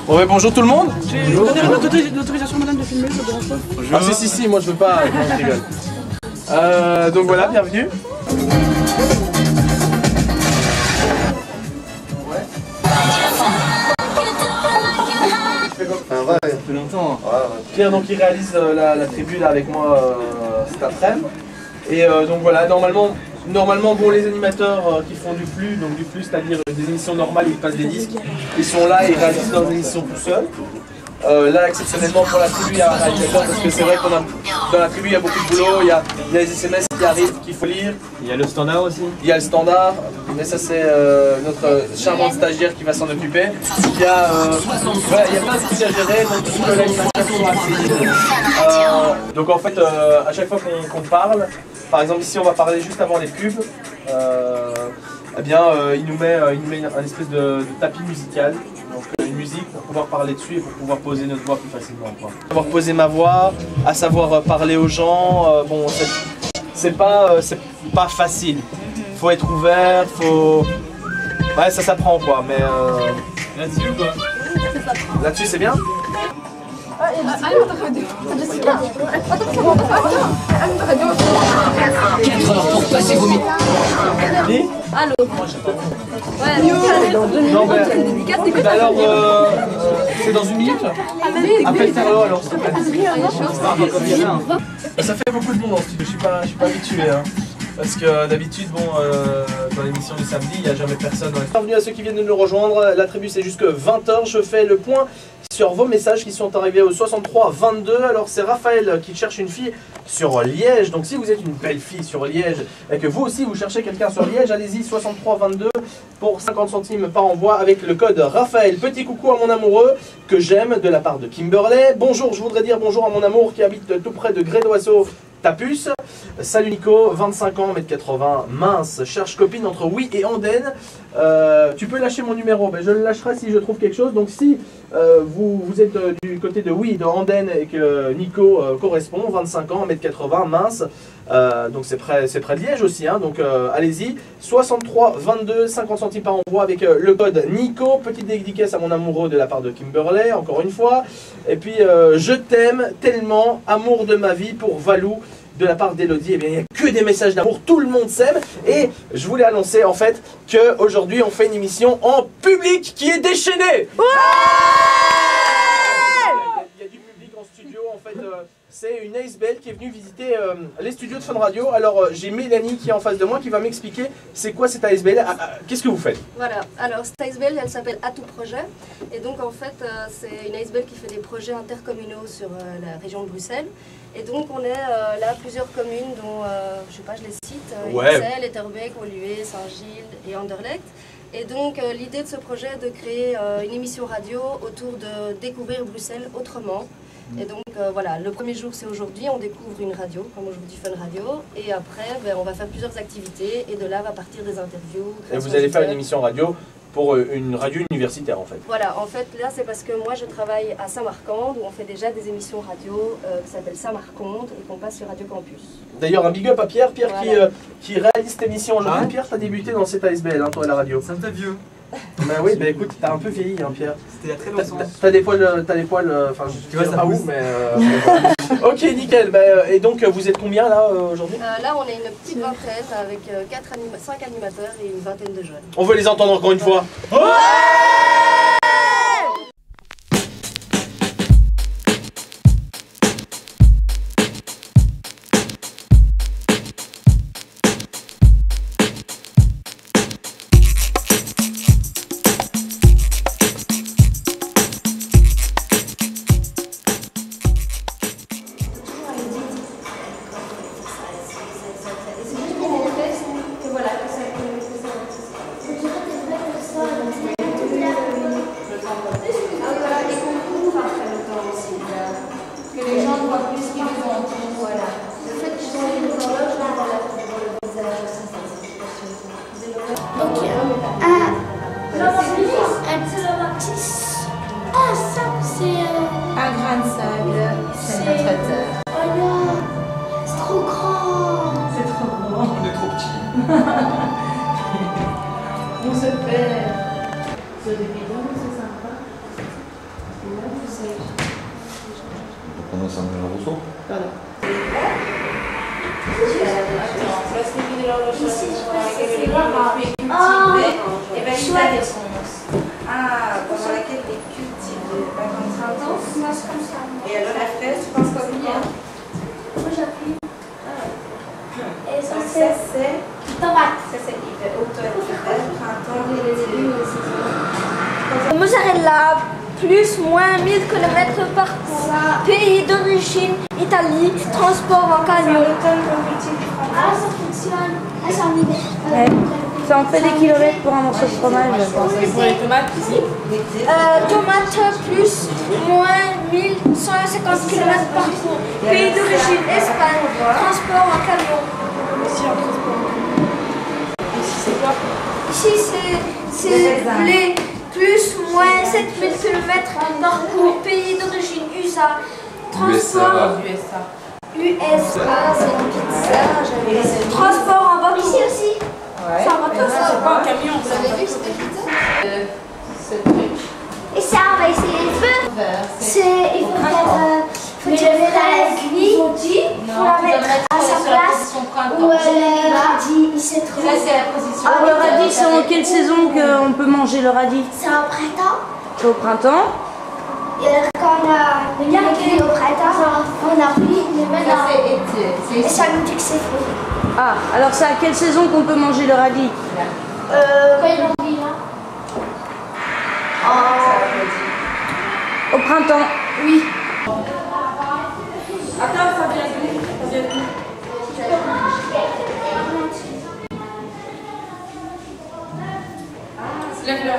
Bon, mais bonjour tout le monde. J'ai l'autorisation madame de filmer, ça dérange pas? Ah si, moi je veux pas, non, je rigole. Donc voilà, bienvenue. Ça fait longtemps. Pierre donc il réalise la tribu là avec moi cet après-midi. Et donc voilà, normalement bon, les animateurs qui font du flux, donc du flux c'est-à-dire des émissions normales, ils passent des disques, ils sont là et ils réalisent leurs émissions tout seuls. Là exceptionnellement pour la tribu il y a un réalisateur parce que c'est vrai qu'on a dans la tribu il y a beaucoup de boulot, il y a les SMS qui arrivent qu'il faut lire. Il y a le standard aussi. Il y a le standard, mais ça c'est notre charmante stagiaire qui va s'en occuper. Il y a plein de trucs à gérer, donc tout que l'animation soit accessible. Donc en fait à chaque fois qu'on parle, par exemple ici on va parler juste avant les pubs, eh bien il nous met un espèce de tapis musical. Donc une musique pour pouvoir parler dessus et pour pouvoir poser notre voix plus facilement. Quoi. Pouvoir poser ma voix, à savoir parler aux gens, bon c'est pas facile. Faut être ouvert, faut... Ouais ça s'apprend quoi, mais... Là-dessus quoi. Là-dessus c'est bien. 4 heures pour passer vos minutes. Qui? Allô. Ouais, non mais... alors, c'est dans une minute? Appelle Ferlo alors s'il te plaît. Ça fait beaucoup de monde en studio, je suis pas habitué. Hein. Parce que d'habitude, bon, dans l'émission du samedi, il n'y a jamais personne. Bienvenue à ceux qui viennent de nous rejoindre. La tribu c'est jusque 20 h. Je fais le point sur vos messages qui sont arrivés au 63 22. Alors c'est Raphaël qui cherche une fille sur Liège. Donc si vous êtes une belle fille sur Liège et que vous aussi vous cherchez quelqu'un sur Liège, allez-y 63 22 pour 50 centimes par envoi avec le code Raphaël. Petit coucou à mon amoureux que j'aime de la part de Kimberley. Bonjour, je voudrais dire bonjour à mon amour qui habite tout près de Gré-d'Oiseau. Tapus. Salut Nico, 25 ans, 1m80, mince, cherche copine entre Oui et Andenne. Tu peux lâcher mon numéro, ben, je le lâcherai si je trouve quelque chose. Donc si vous êtes du côté de Oui, de Andenne et que Nico correspond, 25 ans, 1m80, mince. Donc c'est près de Liège aussi, hein, donc allez-y. 63 22, 50 centimes par envoi avec le code Nico. Petite dédicace à mon amoureux de la part de Kimberley, encore une fois. Et puis je t'aime tellement, amour de ma vie pour Valou. De la part d'Elodie, eh bien, il n'y a que des messages d'amour, tout le monde s'aime. Et je voulais annoncer en fait qu'aujourd'hui on fait une émission en public qui est déchaînée. Ouais, il y a du public en studio, en fait c'est une Ace Belle qui est venue visiter les studios de Fun Radio. Alors j'ai Mélanie qui est en face de moi qui va m'expliquer c'est quoi cette Ace Belle, qu'est-ce que vous faites? Voilà, alors cette Ace Belle elle s'appelle À tout projet. Et donc en fait c'est une Ace Belle qui fait des projets intercommunaux sur la région de Bruxelles. Et donc on est là plusieurs communes dont, je sais pas, je les cite, Bruxelles, Etterbeek, Woluwe, Saint-Gilles et Anderlecht. Et donc l'idée de ce projet est de créer une émission radio autour de découvrir Bruxelles autrement. Et donc voilà, le premier jour c'est aujourd'hui, on découvre une radio, comme aujourd'hui Fun Radio. Et après ben, on va faire plusieurs activités et de là va partir des interviews. Et vous allez faire une émission radio pour une radio universitaire en fait. Voilà, en fait là c'est parce que moi je travaille à Saint-Marcande où on fait déjà des émissions radio qui s'appellent Saint-Marcande et qu'on passe sur Radio Campus. D'ailleurs un big up à Pierre, voilà. qui réalise cette émission aujourd'hui. Pierre, t'as débuté dans cette ASBL, hein, toi à la radio. Ça me fait vieux. Bah oui, bah écoute, t'as un peu vieilli hein, Pierre. C'était il y a très longtemps. T'as des poils, enfin tu vois ça pas où, mais... Ok, nickel, et donc vous êtes combien là aujourd'hui? Là on est une petite vingtaine avec 5 animateurs et une vingtaine de jeunes. On veut les entendre encore une fois. Ouais. Un grain de sable, c'est notre terre. Oh là, c'est trop grand. C'est trop grand. On est trop petits. On se perd. Sur des bidons, c'est sympa. Samuel Rousseau. Et ben, il a des réponses. Ah, pendant laquelle les cultivés, pas comme ça. Et alors la fraise, tu penses comme quoi? Moi j'appuie. Et ça Donc c'est ça c'est tomate. ça c'est l'hiver, automne, hiver, printemps, Les légumes aussi. Moi j'arrête là. Plus, moins 1000 km parcours. Pays d'origine, Italie, transport en camion. Ah, ça fonctionne. Ah, c'est en hiver. Ça en fait des kilomètres pour un morceau de fromage, je pense. Pour les tomates, ici. Tomates plus, moins 1150 km parcours. Pays d'origine, Espagne, transport en camion. Ici, en transport. Ici, c'est quoi? Ici, c'est blé. Plus, moins 7000 km parcours, pays d'origine, USA, transport, USA. USA, c'est une pizza, transport en bateau. Ici aussi. Ouais. C'est en bateau, ça. C'est pas un camion, Vous ça. avez vu que c'était pizza? Et ça, on va essayer le feu. Il faut faire tirer la aiguille, il faut la mettre à sa place. Ou le radis, il s'est trop. Ah, le radis, c'est en quelle saison qu'on peut manger le radis? C'est au printemps. C'est au printemps. Et quand on a bien cueilli au printemps, on a pris, mais maintenant. Et ça nous dit que c'est faux. Ah, alors c'est à quelle saison qu'on peut manger le radis? Quand ils l'ont dit là. Au printemps. Oui. Attends, ça vient d'où? Ça vient d'où? C'est la couleur.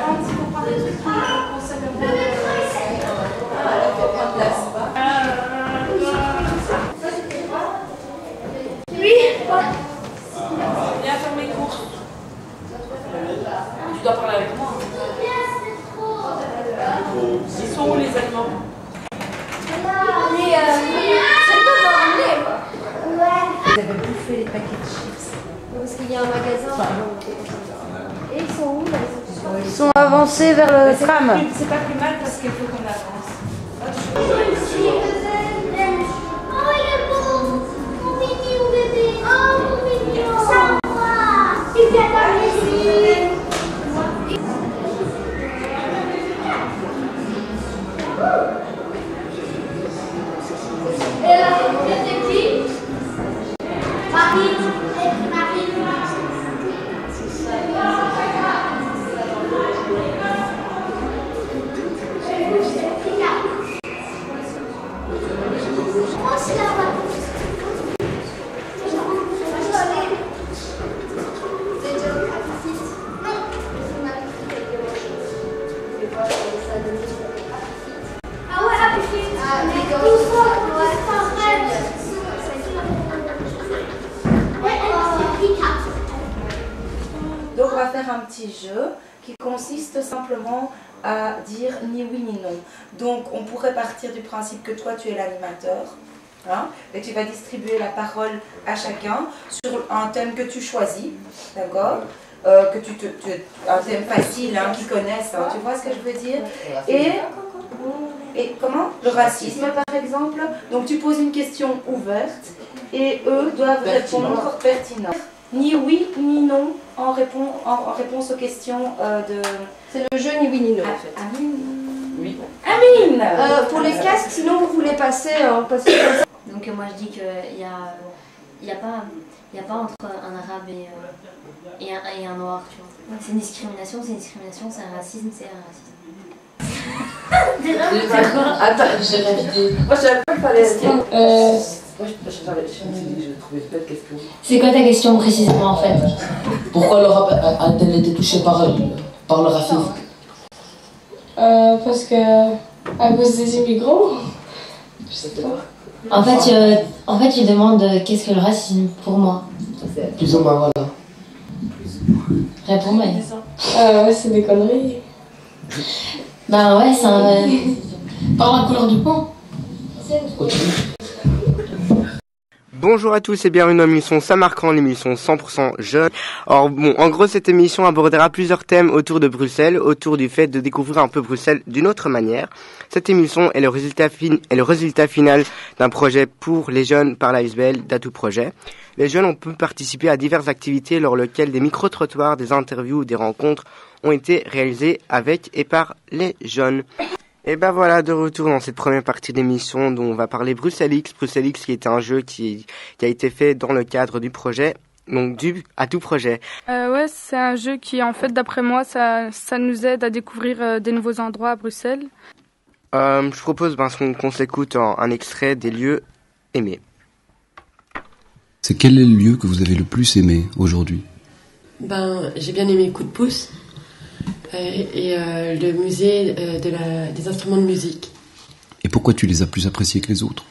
Oui. Viens faire mes courses. Tu dois parler avec moi. Ils sont où les aliments? C'est pas dormir, quoi. Ouais. Vous avez bouffé les paquets de chips. Parce qu'il y a un magasin. Et ils sont où là? Ils sont avancés vers le tram. C'est pas plus mal parce qu'il faut qu'on avance. Oh, il est beau. Mon mignon bébé. Oh, mon mignon. Ça va. Il vient dormir ici. Et là, c'était qui? Marie. Oh, c'est là-bas. Ah ouais, à Buffet. Ah, mais une fois, ouais, pas vrai. Donc on va faire un petit jeu qui consiste simplement à dire ni oui ni non. Donc on pourrait partir du principe que toi tu es l'animateur, hein, et tu vas distribuer la parole à chacun sur un thème que tu choisis, d'accord, que un thème facile, hein, qu'ils connaissent, hein, tu vois ce que je veux dire. Et comment? Le racisme par exemple. Donc tu poses une question ouverte et eux doivent répondre pertinent. Ni oui ni non en réponse aux questions de... C'est le jeu ni oui ni non en fait. Amine. Oui. Amine. Pour les casques, sinon vous voulez passer parce que Donc moi je dis qu'il y a pas entre un arabe et un noir, tu vois. C'est une discrimination, c'est un racisme, c'est un racisme. Attends, j'ai révisé. Moi je savais pas qu'il fallait. Moi je trouvais bête question. C'est quoi ta question précisément en fait? Pourquoi l'Europe a-t-elle été touchée par le racisme? Parce que à cause des immigrants. Je sais pas. En fait, tu demandes qu'est-ce que le racisme pour moi? Plus ou moins, voilà. Réponds-moi. Ouais, c'est des conneries. Ben ouais, c'est un... Par la couleur du pain. Bonjour à tous et bienvenue dans l'émission Saint-Marcand, l'émission 100% jeune. Alors bon, en gros cette émission abordera plusieurs thèmes autour de Bruxelles, autour du fait de découvrir un peu Bruxelles d'une autre manière. Cette émission est le résultat final d'un projet pour les jeunes par l'ASBL d'Atout Projet. Les jeunes ont pu participer à diverses activités lors lesquelles des micro-trottoirs, des interviews ou des rencontres ont été réalisés avec et par les jeunes. Et ben voilà, de retour dans cette première partie d'émission dont on va parler Bruxelles X qui était un jeu qui a été fait dans le cadre du projet, donc du Atout Projet. Ouais, c'est un jeu qui, en fait, d'après moi, ça nous aide à découvrir des nouveaux endroits à Bruxelles. Je propose qu'on s'écoute un extrait des lieux aimés. C'est quel est le lieu que vous avez le plus aimé aujourd'hui? J'ai bien aimé Coup de pouce. Et le musée des instruments de musique. Et pourquoi tu les as plus appréciés que les autres?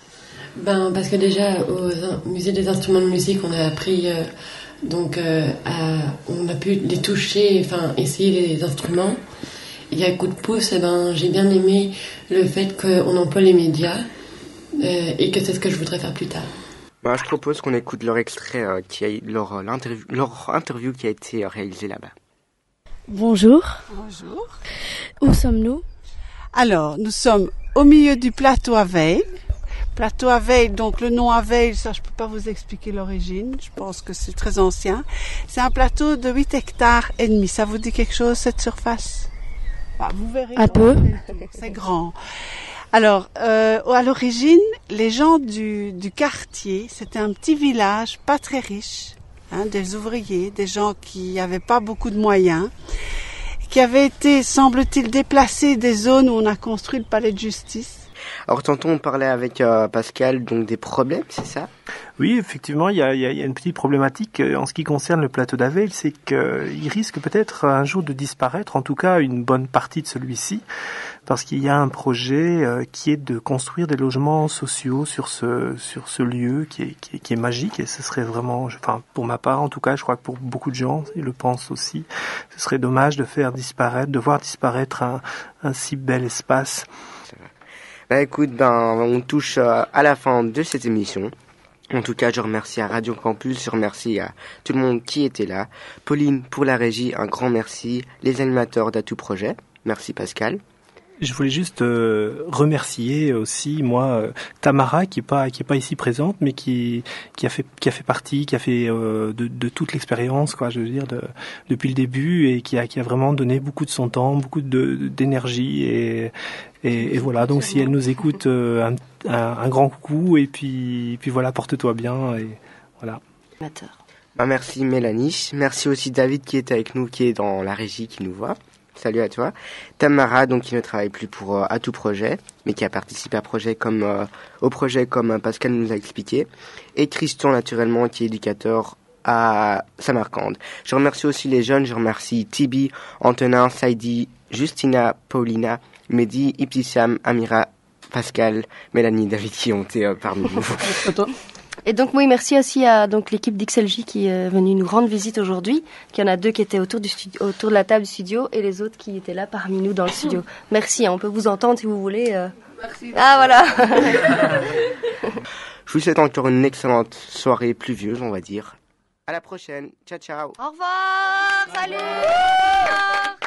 Parce que déjà au musée des instruments de musique on a appris on a pu les toucher, essayer les instruments. Et à Coup de pouce, j'ai bien aimé le fait qu'on emploie les médias et que c'est ce que je voudrais faire plus tard. Je propose qu'on écoute leur extrait leur interview qui a été réalisée là-bas. Bonjour. Bonjour. Où sommes-nous? Alors, nous sommes au milieu du plateau à Veil. Plateau à Veil, donc le nom à Veil, ça je peux pas vous expliquer l'origine, je pense que c'est très ancien. C'est un plateau de 8 hectares et demi. Ça vous dit quelque chose, cette surface? Vous verrez. Un peu. C'est grand. Alors, à l'origine, les gens du quartier, c'était un petit village pas très riche. Des ouvriers, des gens qui n'avaient pas beaucoup de moyens, qui avaient été, semble-t-il, déplacés des zones où on a construit le palais de justice. Alors tantôt on parlait avec Pascal donc des problèmes, c'est ça? Oui, effectivement, il y a une petite problématique en ce qui concerne le plateau d'Aveil, c'est qu'il risque peut-être un jour de disparaître, en tout cas une bonne partie de celui-ci, parce qu'il y a un projet qui est de construire des logements sociaux sur ce lieu qui est magique, et ce serait vraiment, pour ma part en tout cas, je crois que pour beaucoup de gens, ils le pensent aussi, ce serait dommage de voir disparaître un si bel espace. Écoute, on touche à la fin de cette émission. En tout cas, je remercie à Radio Campus, je remercie à tout le monde qui était là. Pauline, pour la régie, un grand merci. Les animateurs d'Atout Projet, merci Pascal. Je voulais juste remercier aussi Tamara qui est pas ici présente, mais qui a fait partie de toute l'expérience, quoi, je veux dire, depuis le début, et qui a vraiment donné beaucoup de son temps, beaucoup d'énergie, et voilà. Donc si elle nous écoute, un grand coucou, et puis voilà, porte-toi bien, et voilà. Merci Mélanie, merci aussi David qui est avec nous, qui est dans la régie, qui nous voit. Salut à toi. Tamara, donc, qui ne travaille plus pour Atout Projet, mais qui a participé au projet comme Pascal nous a expliqué. Et Christian, naturellement, qui est éducateur à Samarcande. Je remercie aussi les jeunes. Je remercie Tibi, Antonin, Saïdi, Justina, Paulina, Mehdi, Ibtissam, Amira, Pascal, Mélanie, David qui ont été parmi nous. Et donc oui, merci aussi à l'équipe d'XLJ qui est venue nous rendre visite aujourd'hui. Il y en a 2 qui étaient autour de la table du studio et les autres qui étaient là parmi nous dans le studio. Merci, on peut vous entendre si vous voulez. Merci. Ah voilà. Je vous souhaite encore une excellente soirée pluvieuse, on va dire. À la prochaine. Ciao, ciao. Au revoir. Salut. Au revoir.